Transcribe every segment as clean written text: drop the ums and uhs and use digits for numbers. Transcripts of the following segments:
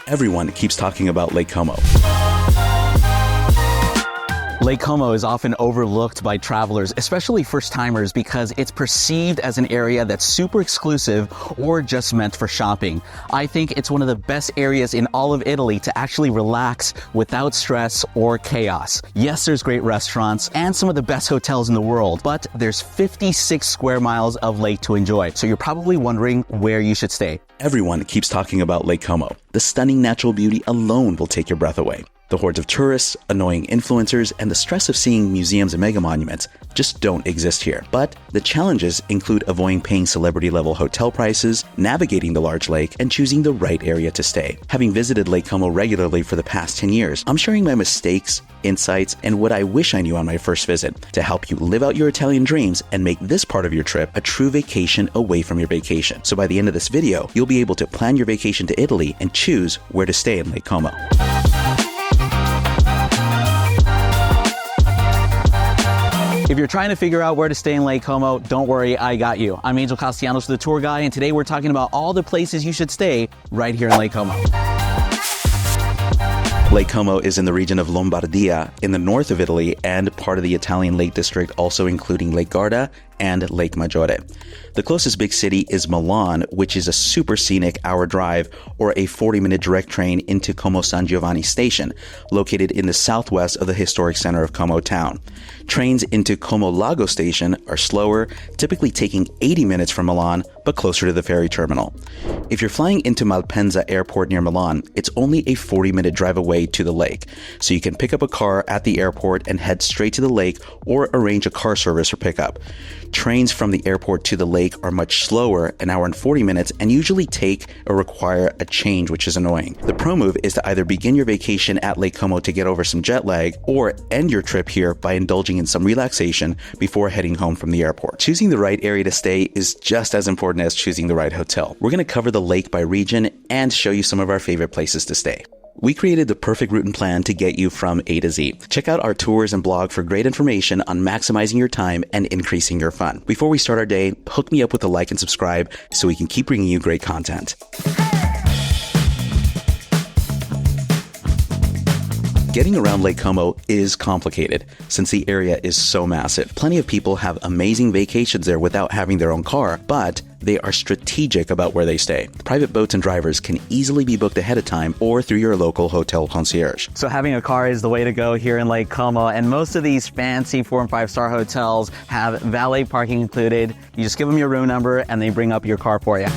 Everyone keeps talking about Lake Como. Lake Como is often overlooked by travelers, especially first-timers, because it's perceived as an area that's super exclusive or just meant for shopping. I think it's one of the best areas in all of Italy to actually relax without stress or chaos. Yes, there's great restaurants and some of the best hotels in the world, but there's 56 square miles of lake to enjoy. So you're probably wondering where you should stay. Everyone keeps talking about Lake Como. The stunning natural beauty alone will take your breath away. The hordes of tourists, annoying influencers, and the stress of seeing museums and mega monuments just don't exist here. But the challenges include avoiding paying celebrity-level hotel prices, navigating the large lake, and choosing the right area to stay. Having visited Lake Como regularly for the past 10 years, I'm sharing my mistakes, insights, and what I wish I knew on my first visit to help you live out your Italian dreams and make this part of your trip a true vacation away from your vacation. So by the end of this video, you'll be able to plan your vacation to Italy and choose where to stay in Lake Como. If you're trying to figure out where to stay in Lake Como, don't worry, I got you. I'm Angel Castellanos, the tour guide, and today we're talking about all the places you should stay right here in Lake Como. Lake Como is in the region of Lombardia in the north of Italy and part of the Italian Lake District, also including Lake Garda and Lake Maggiore. The closest big city is Milan, which is a super scenic hour drive or a 40-minute direct train into Como San Giovanni station, located in the southwest of the historic center of Como town. Trains into Como Lago station are slower, typically taking 80 minutes from Milan, but closer to the ferry terminal. If you're flying into Malpensa airport near Milan, it's only a 40-minute drive away to the lake, so you can pick up a car at the airport and head straight to the lake or arrange a car service for pickup. Trains from the airport to the lake are much slower, an hour and 40 minutes, and usually take or require a change, which is annoying. The pro move is to either begin your vacation at Lake Como to get over some jet lag, or end your trip here by indulging in some relaxation before heading home from the airport. Choosing the right area to stay is just as important as choosing the right hotel. We're going to cover the lake by region and show you some of our favorite places to stay. We created the perfect route and plan to get you from A to Z. Check out our tours and blog for great information on maximizing your time and increasing your fun. Before we start our day, hook me up with a like and subscribe so we can keep bringing you great content. Getting around Lake Como is complicated since the area is so massive. Plenty of people have amazing vacations there without having their own car, but they are strategic about where they stay. Private boats and drivers can easily be booked ahead of time or through your local hotel concierge. So having a car is the way to go here in Lake Como, and most of these fancy 4- and 5-star hotels have valet parking included. You just give them your room number and they bring up your car for you.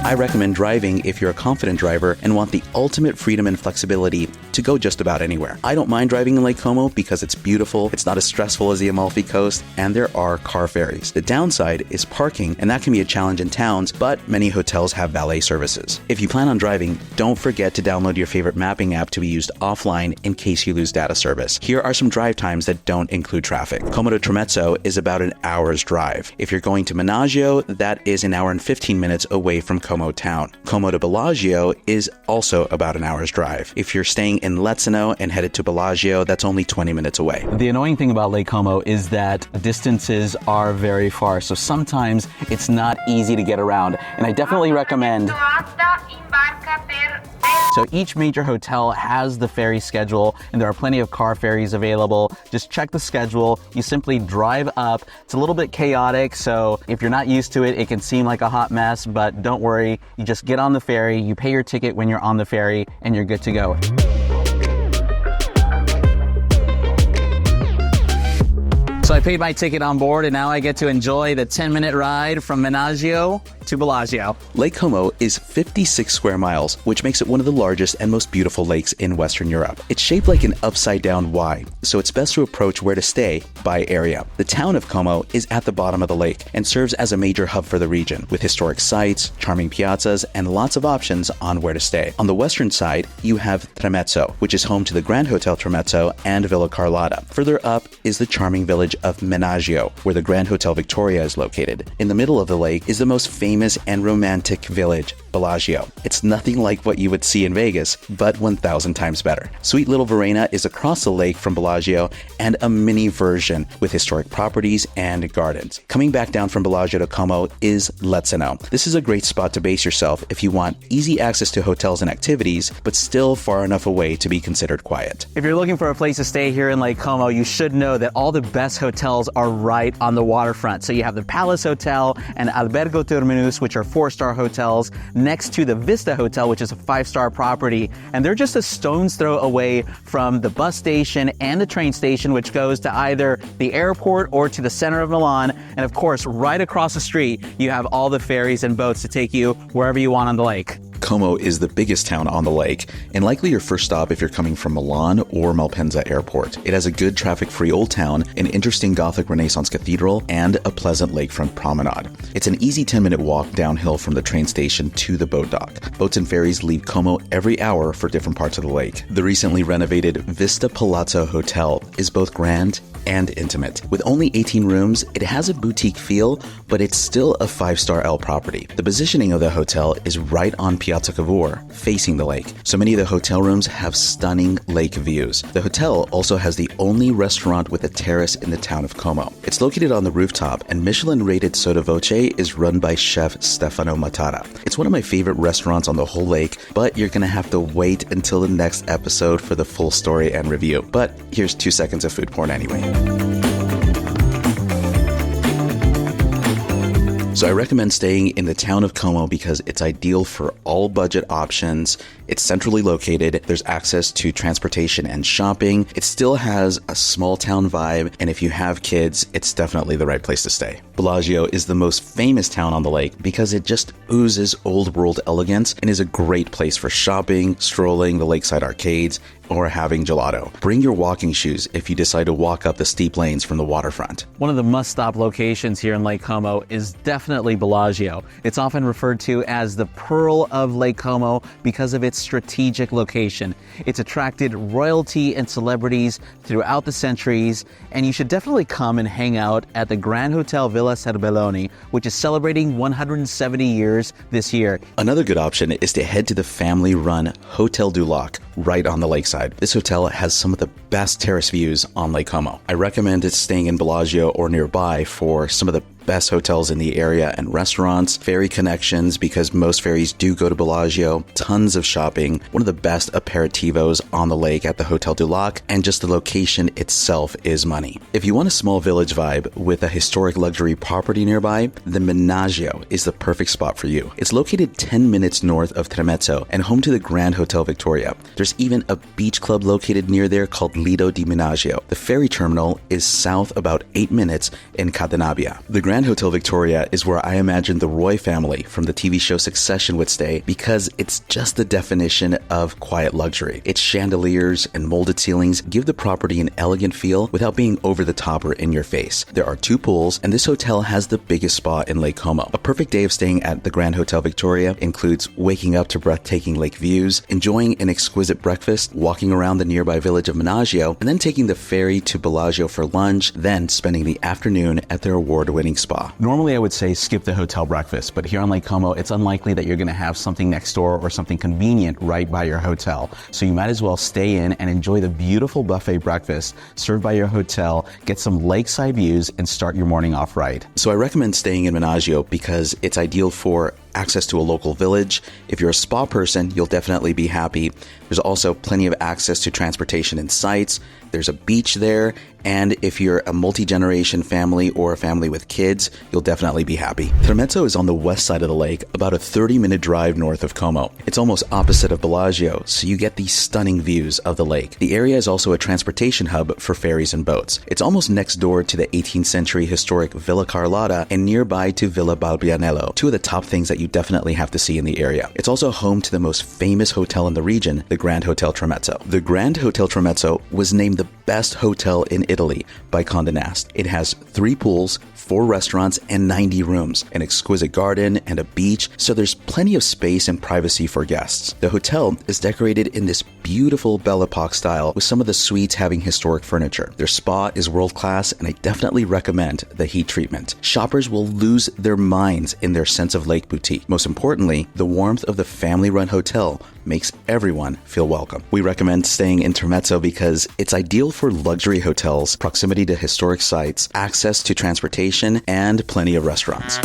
I recommend driving if you're a confident driver and want the ultimate freedom and flexibility to go just about anywhere. I don't mind driving in Lake Como because it's beautiful, it's not as stressful as the Amalfi Coast, and there are car ferries. The downside is parking, and that can be a challenge in towns, but many hotels have valet services. If you plan on driving, don't forget to download your favorite mapping app to be used offline in case you lose data service. Here are some drive times that don't include traffic. Como to Tremezzo is about an hour's drive. If you're going to Menaggio, that is an hour and 15 minutes away from Como town. Como to Bellagio is also about an hour's drive. If you're staying in Lezzeno and headed to Bellagio, that's only 20 minutes away. The annoying thing about Lake Como is that distances are very far, so sometimes it's not easy to get around, and I definitely recommend. So each major hotel has the ferry schedule, and there are plenty of car ferries available. Just check the schedule. You simply drive up. It's a little bit chaotic, so if you're not used to it, it can seem like a hot mess, but don't worry. You just get on the ferry, you pay your ticket when you're on the ferry, and you're good to go. So I paid my ticket on board, and now I get to enjoy the 10-minute ride from Menaggio to Bellagio. Lake Como is 56 square miles, which makes it one of the largest and most beautiful lakes in Western Europe. It's shaped like an upside-down Y, so it's best to approach where to stay by area. The town of Como is at the bottom of the lake and serves as a major hub for the region, with historic sites, charming piazzas, and lots of options on where to stay. On the western side, you have Tremezzo, which is home to the Grand Hotel Tremezzo and Villa Carlotta. Further up is the charming village of Menaggio, where the Grand Hotel Victoria is located. In the middle of the lake is the most famous famous and romantic village, Bellagio. It's nothing like what you would see in Vegas, but 1,000 times better. Sweet little Varenna is across the lake from Bellagio and a mini version with historic properties and gardens. Coming back down from Bellagio to Como is Lezzeno. This is a great spot to base yourself if you want easy access to hotels and activities, but still far enough away to be considered quiet. If you're looking for a place to stay here in Lake Como, you should know that all the best hotels are right on the waterfront. So you have the Palace Hotel and Albergo Terminus, which are 4-star hotels, next to the Vista Hotel, which is a 5-star property. And they're just a stone's throw away from the bus station and the train station, which goes to either the airport or to the center of Milan. And of course, right across the street, you have all the ferries and boats to take you wherever you want on the lake. Como is the biggest town on the lake, and likely your first stop if you're coming from Milan or Malpensa Airport. It has a good traffic-free old town, an interesting Gothic Renaissance cathedral, and a pleasant lakefront promenade. It's an easy 10-minute walk downhill from the train station to the boat dock. Boats and ferries leave Como every hour for different parts of the lake. The recently renovated Vista Palazzo Hotel is both grand and intimate. With only 18 rooms, it has a boutique feel, but it's still a 5-star L property. The positioning of the hotel is right on Piazza Cavour, facing the lake, so many of the hotel rooms have stunning lake views. The hotel also has the only restaurant with a terrace in the town of Como. It's located on the rooftop, and Michelin-rated Sotto Voce is run by chef Stefano Matara. It's one of my favorite restaurants on the whole lake, but you're gonna have to wait until the next episode for the full story and review. But here's 2 seconds of food porn anyway. So I recommend staying in the town of Como because it's ideal for all budget options. It's centrally located. There's access to transportation and shopping. It still has a small town vibe. And if you have kids, it's definitely the right place to stay. Bellagio is the most famous town on the lake because it just oozes old world elegance and is a great place for shopping, strolling the lakeside arcades, or having gelato. Bring your walking shoes if you decide to walk up the steep lanes from the waterfront. One of the must-stop locations here in Lake Como is definitely Bellagio. It's often referred to as the Pearl of Lake Como because of its strategic location. It's attracted royalty and celebrities throughout the centuries, and you should definitely come and hang out at the Grand Hotel Villa Serbelloni, which is celebrating 170 years this year. Another good option is to head to the family-run Hotel du Lac right on the lakeside. This hotel has some of the best terrace views on Lake Como. I recommend staying in Bellagio or nearby for some of the best hotels in the area and restaurants, ferry connections because most ferries do go to Bellagio, tons of shopping, one of the best aperitivos on the lake at the Hotel du Lac, and just the location itself is money. If you want a small village vibe with a historic luxury property nearby, the Menaggio is the perfect spot for you. It's located 10 minutes north of Tremezzo and home to the Grand Hotel Victoria. There's even a beach club located near there called Lido di Menaggio. The ferry terminal is south about 8 minutes in Cadenabia. The Grand Hotel Victoria is where I imagine the Roy family from the TV show Succession would stay because it's just the definition of quiet luxury. Its chandeliers and molded ceilings give the property an elegant feel without being over the top or in your face. There are 2 pools, and this hotel has the biggest spa in Lake Como. A perfect day of staying at the Grand Hotel Victoria includes waking up to breathtaking lake views, enjoying an exquisite breakfast, walking around the nearby village of Menaggio, and then taking the ferry to Bellagio for lunch, then spending the afternoon at their award-winning spa. Normally I would say skip the hotel breakfast, but here on Lake Como, it's unlikely that you're going to have something next door or something convenient right by your hotel. So you might as well stay in and enjoy the beautiful buffet breakfast served by your hotel, get some lakeside views, and start your morning off right. So I recommend staying in Menaggio because it's ideal for access to a local village. If you're a spa person, you'll definitely be happy. There's also plenty of access to transportation and sites. There's a beach there. And if you're a multi-generation family or a family with kids, you'll definitely be happy. Tremezzo is on the west side of the lake, about a 30-minute drive north of Como. It's almost opposite of Bellagio, so you get these stunning views of the lake. The area is also a transportation hub for ferries and boats. It's almost next door to the 18th century historic Villa Carlotta and nearby to Villa Balbianello, 2 of the top things that you definitely have to see in the area. It's also home to the most famous hotel in the region, the Grand Hotel Tremezzo. The Grand Hotel Tremezzo was named the best hotel in Italy by Condé Nast. It has 3 pools, 4 restaurants, and 90 rooms, an exquisite garden, and a beach, so there's plenty of space and privacy for guests. The hotel is decorated in this beautiful Belle Epoque style, with some of the suites having historic furniture. Their spa is world-class, and I definitely recommend the heat treatment. Shoppers will lose their minds in their sense of lake boutique. Most importantly, the warmth of the family-run hotel makes everyone feel welcome. We recommend staying in Tremezzo because it's ideal for luxury hotels, proximity to historic sites, access to transportation, and plenty of restaurants.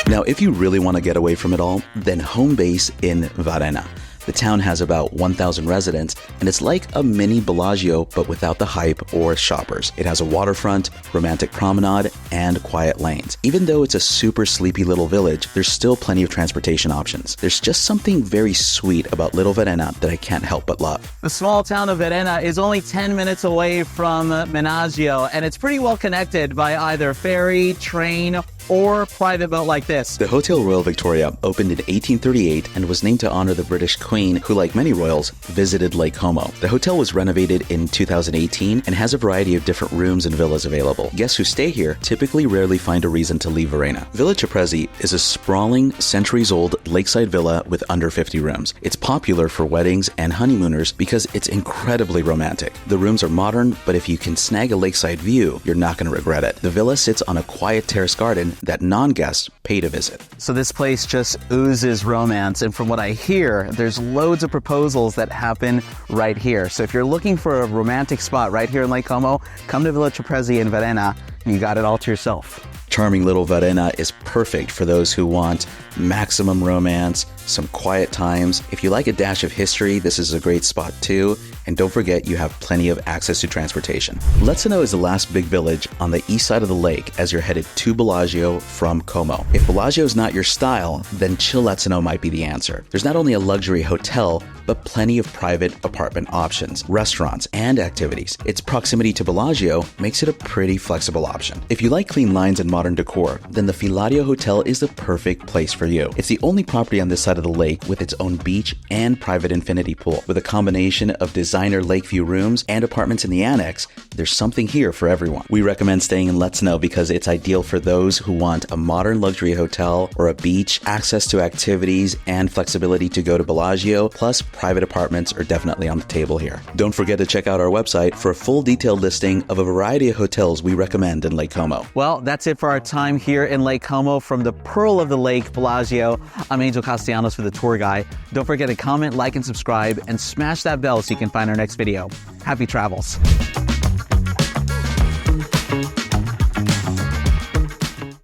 Now, if you really want to get away from it all, then home base in Varenna. The town has about 1,000 residents, and it's like a mini Bellagio, but without the hype or shoppers. It has a waterfront, romantic promenade, and quiet lanes. Even though it's a super sleepy little village, there's still plenty of transportation options. There's just something very sweet about little Varenna that I can't help but love. The small town of Varenna is only 10 minutes away from Menaggio, and it's pretty well connected by either ferry, train, or private boat like this. The Hotel Royal Victoria opened in 1838 and was named to honor the British Queen, who, like many royals, visited Lake Como. The hotel was renovated in 2018 and has a variety of different rooms and villas available. Guests who stay here typically rarely find a reason to leave Varenna. Villa Tremezzo is a sprawling, centuries-old lakeside villa with under 50 rooms. It's popular for weddings and honeymooners because it's incredibly romantic. The rooms are modern, but if you can snag a lakeside view, you're not going to regret it. The villa sits on a quiet terrace garden that non-guests pay to visit. So this place just oozes romance, and from what I hear, there's loads of proposals that happen right here. So if you're looking for a romantic spot right here in Lake Como, come to Villa Tremezzo in Varenna, and you got it all to yourself. Charming little Varenna is perfect for those who want maximum romance, some quiet times. If you like a dash of history, this is a great spot too. And don't forget, you have plenty of access to transportation. Lezzeno is the last big village on the east side of the lake as you're headed to Bellagio from Como. If Bellagio is not your style, then chill Lezzeno might be the answer. There's not only a luxury hotel, but plenty of private apartment options, restaurants, and activities. Its proximity to Bellagio makes it a pretty flexible option. If you like clean lines and modern decor, then the Villaggio Hotel is the perfect place for you. It's the only property on this side of the lake with its own beach and private infinity pool. With a combination of designer lakeview rooms and apartments in the annex, there's something here for everyone. We recommend staying in Lezzeno because it's ideal for those who want a modern luxury hotel or a beach, access to activities, and flexibility to go to Bellagio, plus private apartments are definitely on the table here. Don't forget to check out our website for a full detailed listing of a variety of hotels we recommend in Lake Como. Well, that's it for our time here in Lake Como from the Pearl of the Lake, Bellagio. I'm Angel Castellanos for the tour guide. Don't forget to comment, like, and subscribe, and smash that bell so you can find our next video. Happy travels.